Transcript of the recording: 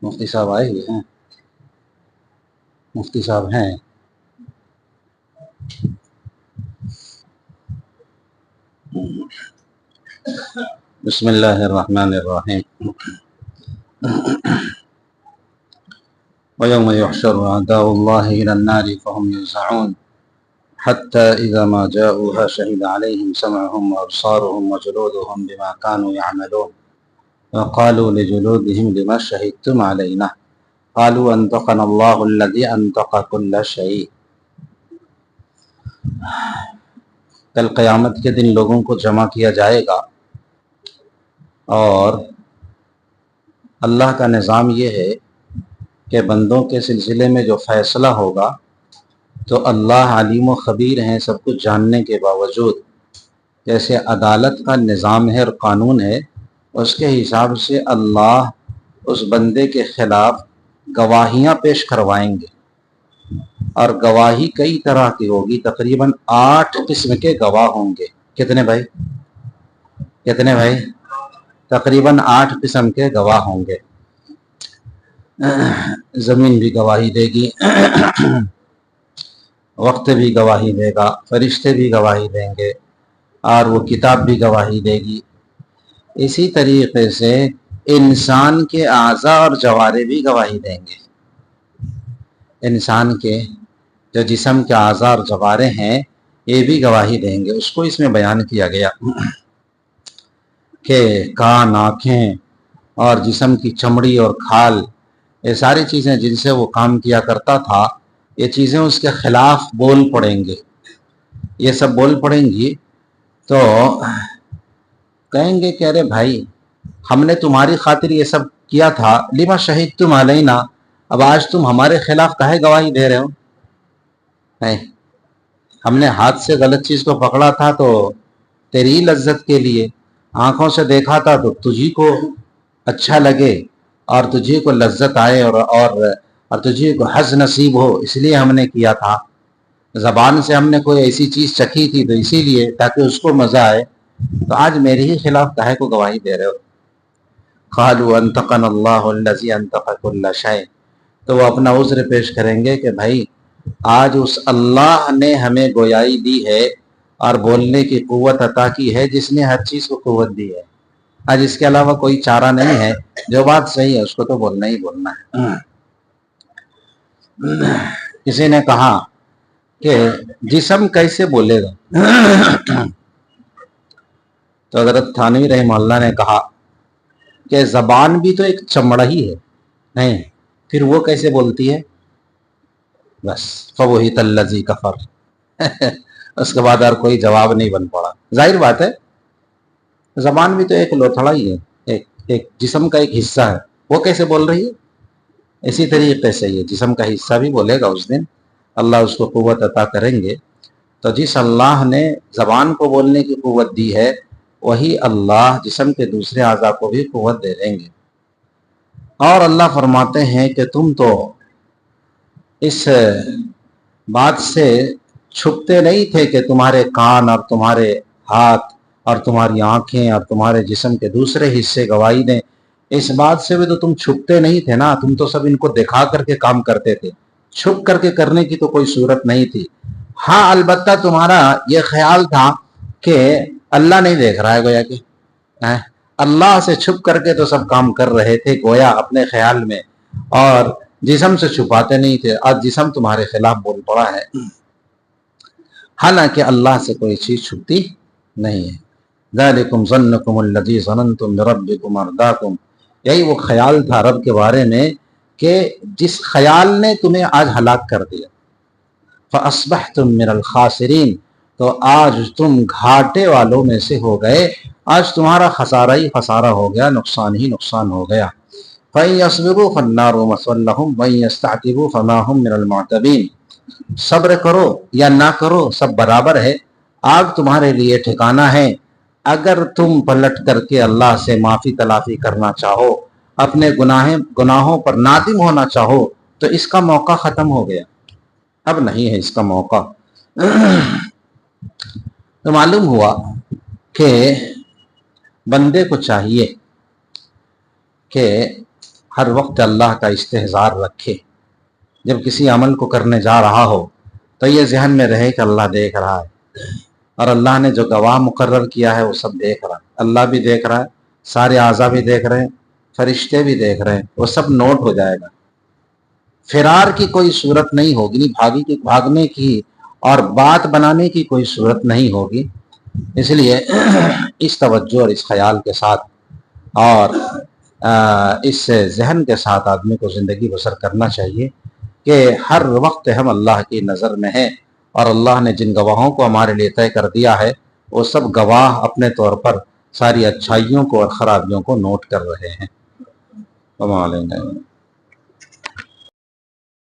مفتی صاحب آئے ہوئے ہیں؟ مفتی صاحب ہیں؟ بسم اللہ الرحمن الرحیم وَيَوْمَ يُحْشَرُ أَعْدَاءُ اللَّهِ إِلَى النَّارِ فَهُمْ يُوزَعُونَ حَتَّى إِذَا مَا جَاءُوهَا شَهِدَ عَلَيْهِمْ سَمْعُهُمْ وَأَبْصَارُهُمْ وَجُلُودُهُمْ بِمَا كَانُوا يَعْمَلُونَ وَقَالُوا لِجُلُودِهِمْ لِمَ شَهِدتُّمْ عَلَيْنَا قَالُوا أَنطَقَنَا اللَّهُ الَّذِي أَنطَقَ كُلَّ شَيْءٍ۔ کل قیامت کے دن لوگوں کو جمع کیا جائے گا اور اللہ کا نظام یہ ہے کہ بندوں کے سلسلے میں جو فیصلہ ہوگا تو اللہ علیم و خبیر ہیں، سب کچھ جاننے کے باوجود جیسے عدالت کا نظام ہے اور قانون ہے، اس کے حساب سے اللہ اس بندے کے خلاف گواہیاں پیش کروائیں گے، اور گواہی کئی طرح کی ہوگی، تقریباً 8 قسم کے گواہ ہوں گے۔ کتنے بھائی؟ تقریباً 8 قسم کے گواہ ہوں گے۔ زمین بھی گواہی دے گی، وقت بھی گواہی دے گا، فرشتے بھی گواہی دیں گے، اور وہ کتاب بھی گواہی دے گی۔ اسی طریقے سے انسان کے اعضاء اور جوارے بھی گواہی دیں گے۔ انسان کے جو جسم کے اعضاء اور جوارے ہیں یہ بھی گواہی دیں گے۔ اس کو اس میں بیان کیا گیا کہ کان، آنکھیں اور جسم کی چمڑی اور کھال، یہ ساری چیزیں جن سے وہ کام کیا کرتا تھا، یہ چیزیں اس کے خلاف بول پڑیں گے۔ یہ سب بول پڑیں گی تو کہیں گے کہ ارے بھائی، ہم نے تمہاری خاطر یہ سب کیا تھا، لما شہدتم علینا، اب آج تم ہمارے خلاف کاہے گواہی دے رہے ہو؟ نہیں، ہم نے ہاتھ سے غلط چیز کو پکڑا تھا تو تیری لذت کے لیے، آنکھوں سے دیکھا تھا تو تجھی کو اچھا لگے اور تجھی کو لذت آئے اور تجھی کو حظ نصیب ہو، اس لیے ہم نے کیا تھا۔ زبان سے ہم نے کوئی ایسی چیز چکھی تھی تو اسی لیے تاکہ اس کو مزہ آئے، تو آج میرے ہی خلاف کاہے کو گواہی دے رہے ہو؟ قالوا انطقنا اللہ الذی انطق کل شیء، تو وہ اپنا عذر پیش کریں گے کہ بھائی آج اس اللہ نے ہمیں گویائی دی ہے اور بولنے کی قوت عطا کی ہے جس نے ہر چیز کو قوت دی ہے۔ آج اس کے علاوہ کوئی چارہ نہیں ہے، جو بات صحیح ہے اس کو تو بولنا ہی بولنا ہے۔ کسی نے کہا کہ جسم کیسے بولے گا؟ تو حضرت تھانوی رحمہ اللہ نے کہا کہ زبان بھی تو ایک چمڑا ہی ہے، نہیں پھر وہ کیسے بولتی ہے؟ بس فَبُهِتَ الَّذِي كَفَرَ۔ اس کے بعد اور کوئی جواب نہیں بن پڑا۔ ظاہر بات ہے، زبان بھی تو ایک لوتھڑا ہی ہے، ایک جسم کا ایک حصہ ہے، وہ کیسے بول رہی ہے؟ اسی طریقے سے یہ جسم کا حصہ بھی بولے گا، اس دن اللہ اس کو قوت عطا کریں گے۔ تو جس اللہ نے زبان کو بولنے کی قوت دی ہے، وہی اللہ جسم کے دوسرے اعضاء کو بھی قوت دے دیں گے۔ اور اللہ فرماتے ہیں کہ تم تو اس بات سے چھپتے نہیں تھے کہ تمہارے کان اور تمہارے ہاتھ اور تمہاری آنکھیں اور تمہارے جسم کے دوسرے حصے گواہی دیں، اس بات سے بھی تو تم چھپتے نہیں تھے نا، تم تو سب ان کو دکھا کر کے کام کرتے تھے، چھپ کر کے کرنے کی تو کوئی صورت نہیں تھی۔ ہاں البتہ تمہارا یہ خیال تھا کہ اللہ نہیں دیکھ رہا ہے، گویا کہ اللہ سے چھپ کر کے تو سب کام کر رہے تھے گویا اپنے خیال میں، اور جسم سے چھپاتے نہیں تھے۔ آج جسم تمہارے خلاف بول پڑا ہے، حالانکہ اللہ سے کوئی چیز چھپتی نہیں ہے۔ ذَلِكُمْ ظَنُّكُمُ الَّذِي ظَنَنْتُمْ بِرَبِّكُمْ أَرْدَاكُمْ، یہی وہ خیال تھا رب کے بارے میں کہ جس خیال نے تمہیں آج ہلاک کر دیا۔ فَأَصْبَحْتُمْ مِنَ الْخَاسِرِينَ، تو آج تم گھاٹے والوں میں سے ہو گئے، آج تمہارا خسارہ ہی خسارہ ہو گیا، نقصان ہی نقصان ہو گیا۔ فَإِن يَصْبِرُوا فَالنَّارُ مَثْوًى لَهُمْ وَإِن يَسْتَعْتِبُوا فَمَا هُمْ مِنَ الْمُعْتَبِينَ، صبر کرو یا نہ کرو سب برابر ہے، آگ تمہارے لیے ٹھکانہ ہے۔ اگر تم پلٹ کر کے اللہ سے معافی تلافی کرنا چاہو، اپنے گناہوں پر نادم ہونا چاہو، تو اس کا موقع ختم ہو گیا، اب نہیں ہے اس کا موقع۔ تو معلوم ہوا کہ بندے کو چاہیے کہ ہر وقت اللہ کا استحضار رکھے. جب کسی عمل کو کرنے جا رہا ہو تو یہ ذہن میں رہے کہ اللہ دیکھ رہا ہے، اور اللہ نے جو گواہ مقرر کیا ہے وہ سب دیکھ رہا ہے. اللہ بھی دیکھ رہا ہے، سارے اعضاء بھی دیکھ رہے ہیں، فرشتے بھی دیکھ رہے ہیں، وہ سب نوٹ ہو جائے گا. فرار کی کوئی صورت نہیں ہوگی، بھاگنے کی اور بات بنانے کی کوئی صورت نہیں ہوگی. اس لیے اس توجہ اور اس خیال کے ساتھ اور اس ذہن کے ساتھ آدمی کو زندگی بسر کرنا چاہیے کہ ہر وقت ہم اللہ کی نظر میں ہیں، اور اللہ نے جن گواہوں کو ہمارے لیے طے کر دیا ہے وہ سب گواہ اپنے طور پر ساری اچھائیوں کو اور خرابیوں کو نوٹ کر رہے ہیں.